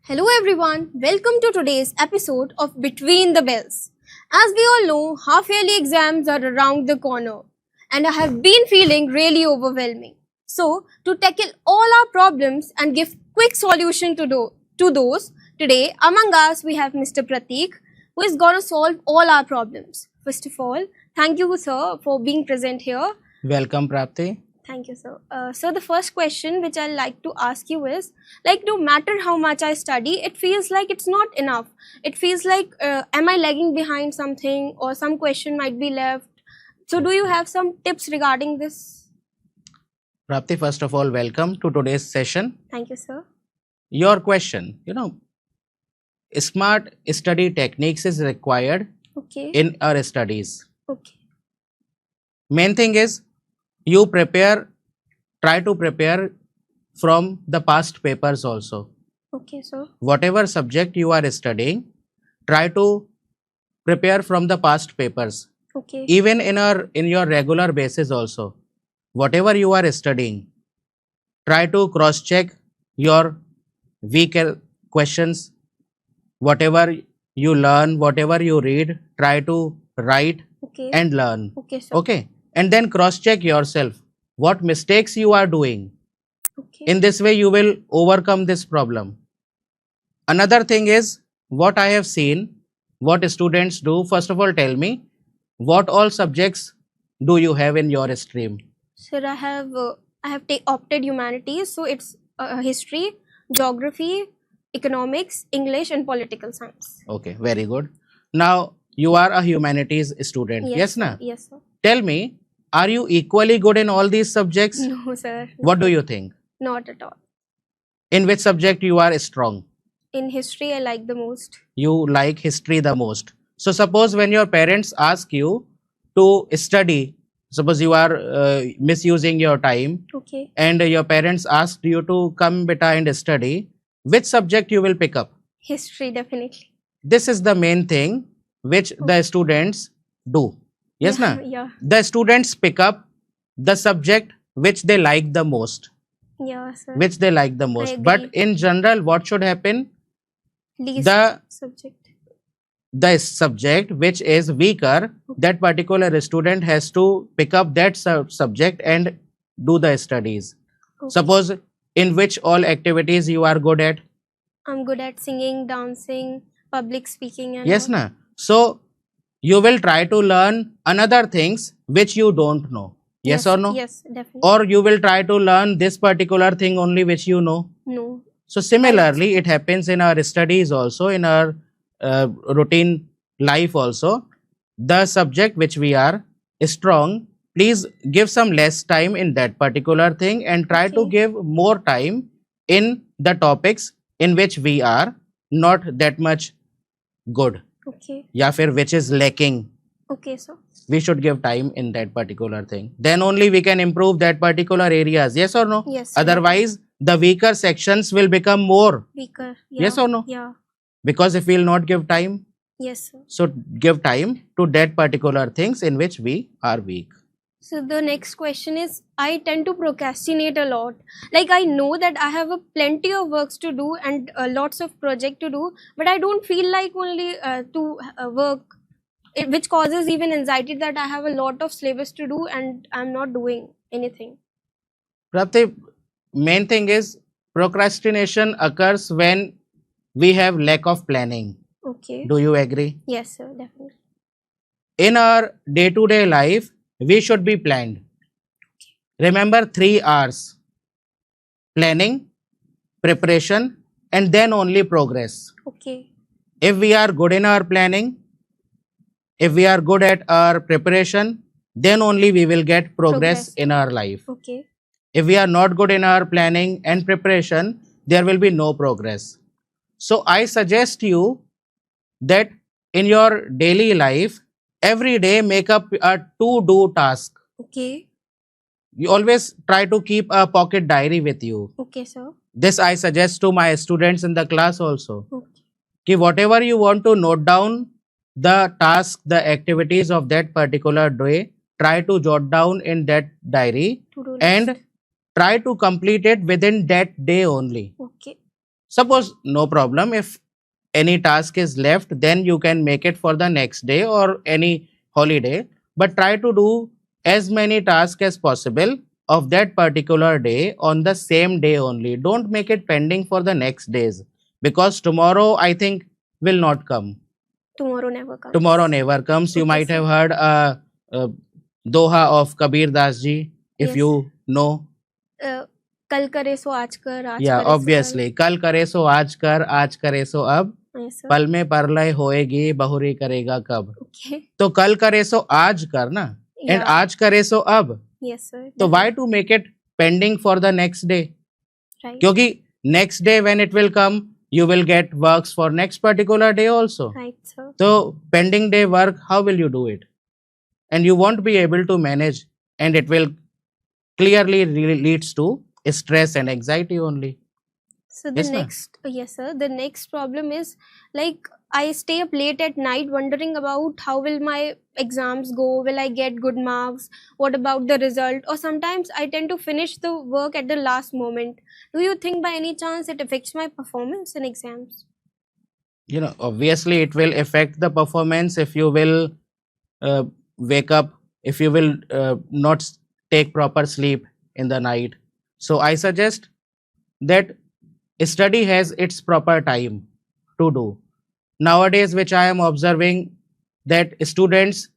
Hello everyone, welcome to today's episode of Between the Bells. As we all know, half yearly exams are around the corner and I have been feeling really overwhelming. So, to tackle all our problems and give quick solution to those, today among us we have Mr. Pratik who is going to solve all our problems. First of all, thank you sir for being present here. Welcome, Prapti. Thank you, sir. So the first question which I'd like to ask you is, like, no matter how much I study, it feels like it's not enough. It feels like, am I lagging behind something or some question might be left? So do you have some tips regarding this? Prapti, first of all, welcome to today's session. Thank you, sir. Your question, smart study techniques is required Okay. in our studies. Okay. Main thing is try to prepare from the past papers also. Okay, sir. Whatever subject you are studying, try to prepare from the past papers. Okay. Even in your regular basis also. Whatever you are studying, try to cross check your weak questions. Whatever you learn, whatever you read, try to write Okay. and learn. Okay, sir. Okay, and then cross check yourself what mistakes you are doing. Okay. In this way you will overcome this problem. Another thing is what I have seen, what students do. First of all, tell me what all subjects do you have in your stream? Sir, I have opted humanities, so it's history, geography, economics, English, and political science. Okay, very good. Now you are a humanities student. Yes, sir. na? Yes, sir. Tell me, are you equally good in all these subjects? No, sir. What do you think? Not at all. In which subject you are strong? In history, I like the most. You like history the most. So suppose when your parents ask you to study, suppose you are misusing your time Okay. and your parents asked you to come beta and study, which subject you will pick up? History, definitely. This is the main thing which the students do. Yes, yeah, na? Yeah. The students pick up the subject which they like the most. Yeah, sir. Which they like the most. agree. But in general, what should happen? Least The subject. which is weaker, that particular student has to pick up that subject and do the studies. Okay. Suppose in which all activities you are good at? I'm good at singing, dancing, public speaking, and Yes, all. na? So you will try to learn another things which you don't know. Yes or no? Yes, definitely. Or you will try to learn this particular thing only which you know. No. So similarly, it happens in our studies also, in our routine life also. The subject which we are strong, please give some less time in that particular thing and try to Okay. give more time in the topics in which we are not that much good. Okay. Ya fir which is lacking. Okay, sir. We should give time in that particular thing. Then only we can improve that particular areas. Yes or no? Yes, sir. Otherwise, the weaker sections will become more. Weaker. Yes or no? Yeah. Because if we will not give time, Yes, sir. so give time to that particular things in which we are weak. So the next question is, I tend to procrastinate a lot. Like I know that I have plenty of works to do and lots of project to do, but I don't feel like only to work, which causes even anxiety that I have a lot of syllabus to do and I'm not doing anything. Prapti, main thing is procrastination occurs when we have lack of planning. Okay. Do you agree? Yes, sir, definitely. In our day-to-day life, we should be planned. Remember 3 R's: planning, preparation, and then only progress. Okay. If we are good in our planning, if we are good at our preparation, then only we will get progress in our life. Okay. If we are not good in our planning and preparation, there will be no progress. So I suggest you that in your daily life, every day make up a to-do task. Okay. You always try to keep a pocket diary with you. Okay, sir. This I suggest to my students in the class also. Okay. Ki whatever you want to note down the task, the activities of that particular day, try to jot down in that diary To-do list. and try to complete it within that day only. Okay. Suppose no problem. If any task is left, then you can make it for the next day or any holiday. But try to do as many tasks as possible of that particular day on the same day only. Don't make it pending for the next days, because tomorrow I think will not come. Tomorrow never comes. Tomorrow never comes. You Okay, might sir. have heard a Doha of Kabir Das ji, if Yes. you know. कल करे सो आज कर, आज Yeah, करे सो obviously. कल करे सो आज करे सो अब, कल. Yes, sir. पल में परलय होएगी, बहुरी करेगा कब. Okay. तो कल करे सो आज कर ना, and Yeah. आज करे सो अब. Yes, sir. तो why to make it pending for the next day? Right. क्योंकि next day when it will come, you will get works for next particular day also. Right, sir. So pending day work, how will you do it? And you won't be able to manage, and it will clearly leads to stress and anxiety only. So the Yes, ma'am. next, yes, sir. The next problem is like I stay up late at night wondering about how will my exams go? Will I get good marks? What about the result? Or sometimes I tend to finish the work at the last moment. Do you think by any chance it affects my performance in exams? You know, obviously it will affect the performance if you will wake up, if you will not take proper sleep in the night. So I suggest that study has its proper time to do. Nowadays, which I am observing, that students,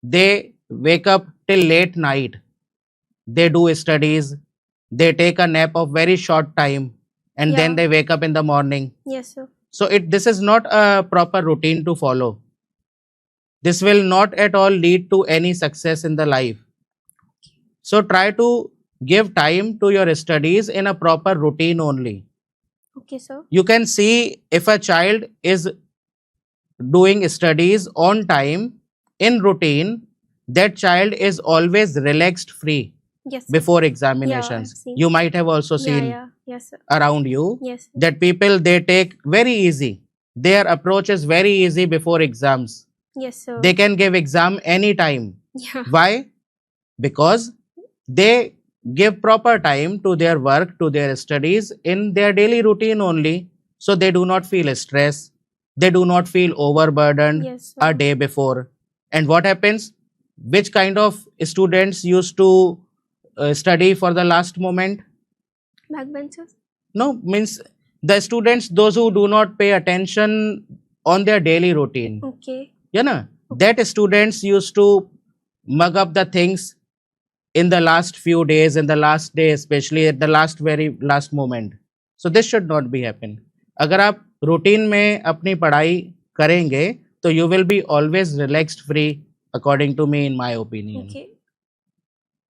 they wake up till late night, they do studies, they take a nap of very short time, and then Yeah. they wake up in the morning. Yes, sir. So this is not a proper routine to follow. This will not at all lead to any success in the life. So try to give time to your studies in a proper routine only. Okay, sir. You can see if a child is doing studies on time in routine, that child is always relaxed free Yes, sir. before Yeah, examinations. I've seen. You might have also Yeah, seen yeah. Yes, sir. around you Yes, sir. that people, they take very easy. Their approach is very easy before exams. Yes, sir. They can give exam anytime. Yeah. Why? Because they give proper time to their work, to their studies in their daily routine only. So they do not feel stress. They do not feel overburdened Yes, a sir. day before. And what happens? Which kind of students used to study for the last moment? Backbenchers? No, means the students, those who do not pay attention on their daily routine. Okay. You know, that students used to mug up the things in the last few days, in the last day, especially at the last very last moment. So this should not be happen. अगर आप routine में अपनी पढ़ाई करेंगे तो you will be always relaxed free, according to me, in my opinion. Okay.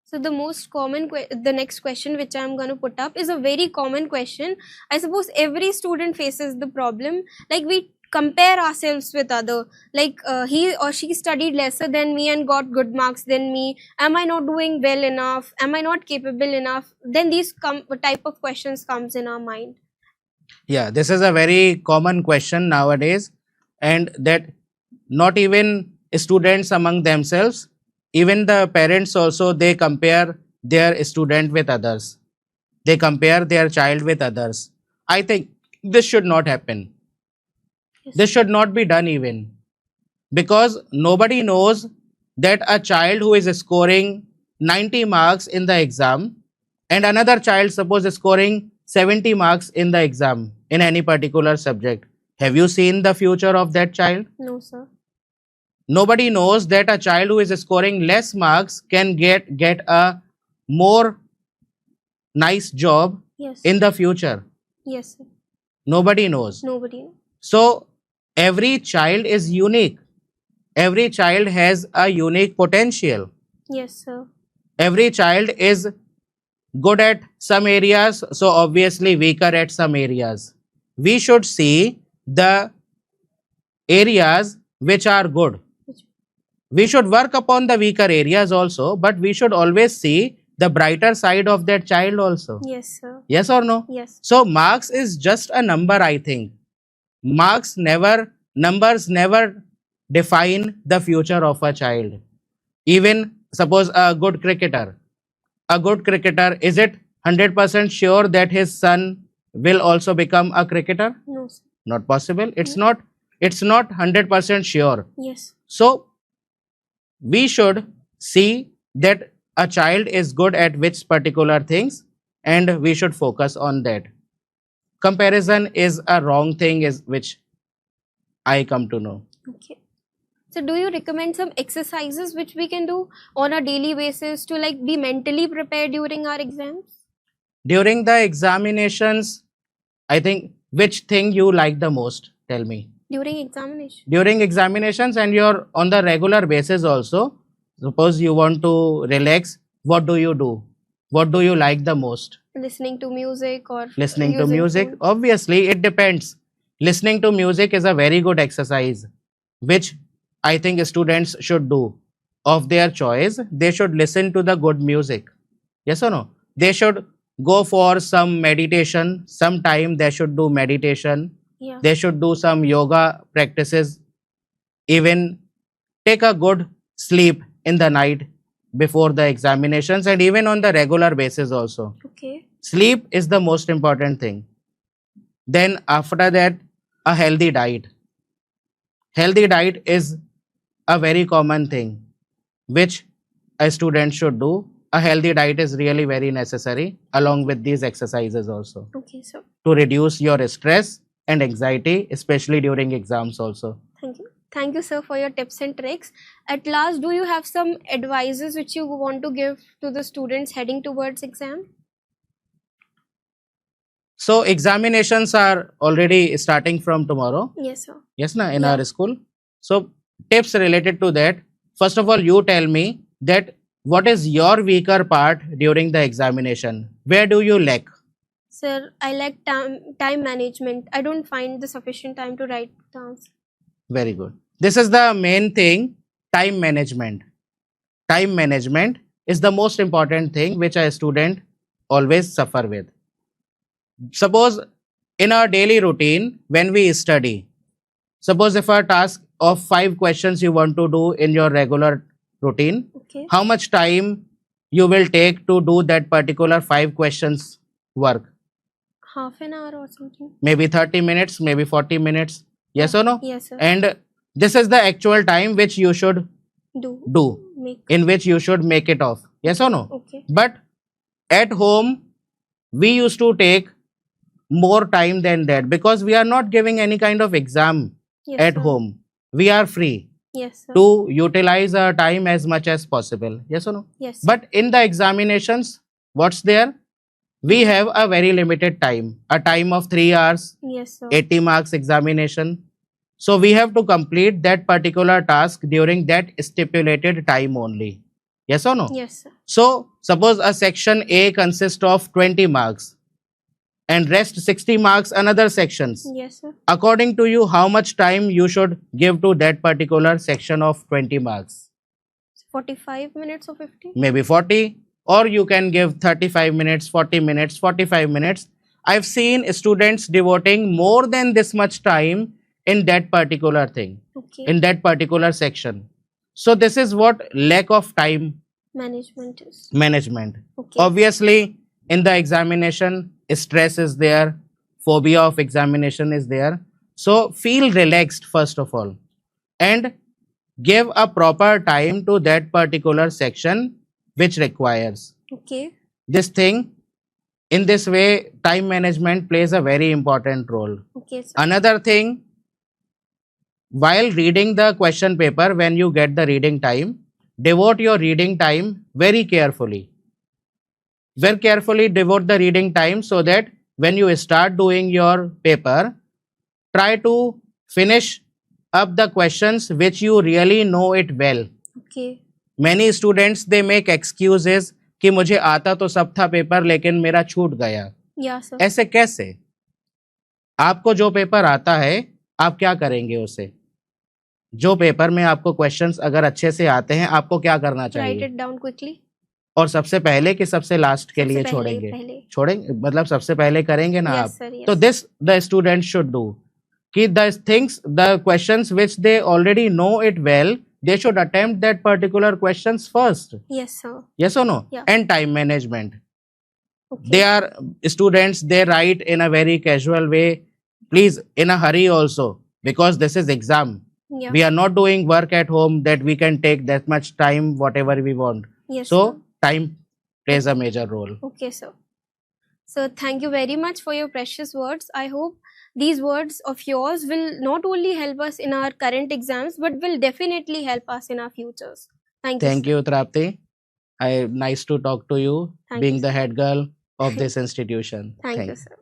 So the most common, the next question which I'm going to put up is a very common question. I suppose every student faces the problem. Like we compare ourselves with other. Like he or she studied lesser than me and got good marks than me. Am I not doing well enough? Am I not capable enough? Then these type of questions comes in our mind. Yeah, this is a very common question nowadays, and that not even students among themselves, even the parents also, they compare their student with others. They compare their child with others. I think this should not happen. Yes. This should not be done even, because nobody knows that a child who is scoring 90 marks in the exam and another child suppose is scoring 70 marks in the exam in any particular subject. Have you seen the future of that child? No, sir. Nobody knows that a child who is scoring less marks can get a more nice job Yes. in the future. Yes, sir. Nobody knows. Nobody knows. So every child is unique. Every child has a unique potential. Yes, sir. Every child is good at some areas, so obviously weaker at some areas. We should see the areas which are good. We should work upon the weaker areas also, but we should always see the brighter side of that child also. Yes, sir. Yes or no? Yes. So marks is just a number, I think. Numbers never define the future of a child. Even suppose a good cricketer, is it 100% sure that his son will also become a cricketer? No, sir. Not possible. It's not 100% sure. Yes. So we should see that a child is good at which particular things, and we should focus on that. Comparison is a wrong thing, is which I come to know. Okay. So do you recommend some exercises which we can do on a daily basis to like be mentally prepared during our exams? During the examinations, I think, which thing you like the most? Tell me. During examination. During examinations and you're on the regular basis also, suppose you want to relax, what do you do? What do you like the most? Listening to music or Listening to using music? phone? Obviously, it depends. Listening to music is a very good exercise, which I think students should do of their choice. They should listen to the good music. Yes or no? They should go for some meditation. Sometime they should do meditation. Yeah. They should do some yoga practices. Even take a good sleep in the night before the examinations, and even on the regular basis also. Okay. Sleep is the most important thing. Then after that, a healthy diet. Healthy diet is a very common thing which a student should do. A healthy diet is really very necessary along with these exercises also, Okay, sir. to reduce your stress and anxiety, especially during exams also. Thank you. Thank you, sir, for your tips and tricks. At last, do you have some advices which you want to give to the students heading towards exam? So examinations are already starting from tomorrow. Yes, sir. Yes, na, in Yeah. our school. So tips related to that. First of all, you tell me that what is your weaker part during the examination? Where do you lack? Sir, I lack time management. I don't find the sufficient time to write the answer. Very good. This is the main thing, time management. Time management is the most important thing which a student always suffer with. Suppose in our daily routine, when we study, suppose if a task of 5 questions you want to do in your regular routine, Okay. how much time you will take to do that particular 5 questions work? Half an hour or something. Maybe 30 minutes, maybe 40 minutes. Yes or no? Yes, sir. And this is the actual time which you should do, Make. in which you should make it off. Yes or no? Okay. But at home, we used to take more time than that because we are not giving any kind of exam Yes, at sir. home. We are free Yes, sir. to utilize our time as much as possible. Yes or no? Yes. But in the examinations, what's there? We have a very limited time, a time of 3 hours, Yes, sir. 80 marks examination. So we have to complete that particular task during that stipulated time only. Yes or no? Yes, sir. So suppose a section A consists of 20 marks and rest 60 marks another sections. Yes, sir. According to you, how much time you should give to that particular section of 20 marks? 45 minutes or 50? Maybe 40, or you can give 35 minutes, 40 minutes, 45 minutes. I've seen students devoting more than this much time in that particular thing, Okay. in that particular section. So this is what lack of time Management is. management. Okay. Obviously, in the examination, stress is there, phobia of examination is there. So feel relaxed first of all, and give a proper time to that particular section which requires Okay. this thing. In this way, time management plays a very important role. Okay, sir. Another thing, while reading the question paper, when you get the reading time, devote your reading time very carefully. Very carefully devote the reading time so that when you start doing your paper, try to finish up the questions which you really know it well. Okay. Many students they make excuses कि मुझे आता तो सब था paper लेकिन मेरा छूट गया. Yeah, sir. ऐसे कैसे? आपको जो पेपर आता है आप क्या करेंगे उसे? जो पेपर में आपको क्वेश्चंस अगर अच्छे से आते हैं आपको क्या करना Write चाहिए? it down quickly. और सबसे पहले कि सबसे लास्ट के सबसे लिए पहले- छोड़ेंगे? पहले। छोड़ेंगे मतलब सबसे पहले करेंगे ना Yes, आप. sir, yes. तो this the student should do कि the things the questions which they already know it well, they should attempt that particular questions first. Yes, sir. Yes or no? Yeah. And time management. Okay. They are students, they write in a very casual way. Please, in a hurry also, because this is exam. Yeah. We are not doing work at home that we can take that much time, whatever we want. Yes, So, sir. time plays a major role. Okay, sir. So thank you very much for your precious words. I hope these words of yours will not only help us in our current exams, but will definitely help us in our futures. Thank you. Thank sir. you, Trapti. Nice to talk to you, Thank being you, the sir. head girl of this institution. Thank you, sir.